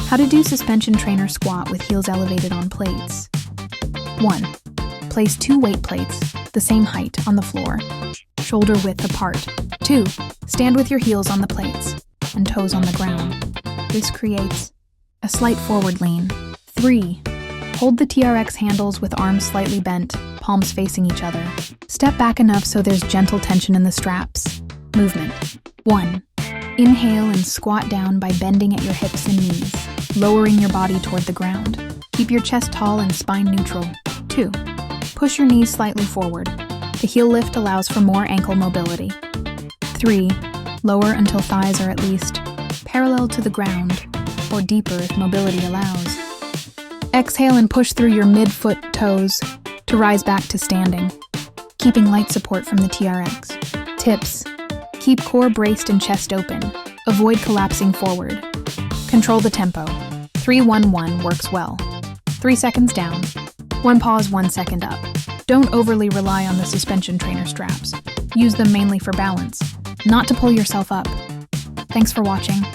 How to do suspension trainer squat with heels elevated on plates. 1. Place 2 weight plates, the same height, on the floor, shoulder width apart. 2. Stand with your heels on the plates and toes on the ground. This creates a slight forward lean. 3. Hold the TRX handles with arms slightly bent, palms facing each other. Step back enough so there's gentle tension in the straps. Movement. 1. Inhale and squat down by bending at your hips and knees, lowering your body toward the ground. Keep your chest tall and spine neutral. 2. Push your knees slightly forward. The heel lift allows for more ankle mobility. 3. Lower until thighs are at least parallel to the ground, or deeper if mobility allows. Exhale and push through your mid-foot toes to rise back to standing, keeping light support from the TRX. Tips: keep core braced and chest open. Avoid collapsing forward. Control the tempo. 3-1-1 works well. 3 seconds down. 1 pause, 1 second up. Don't overly rely on the suspension trainer straps. Use them mainly for balance, not to pull yourself up. Thanks for watching.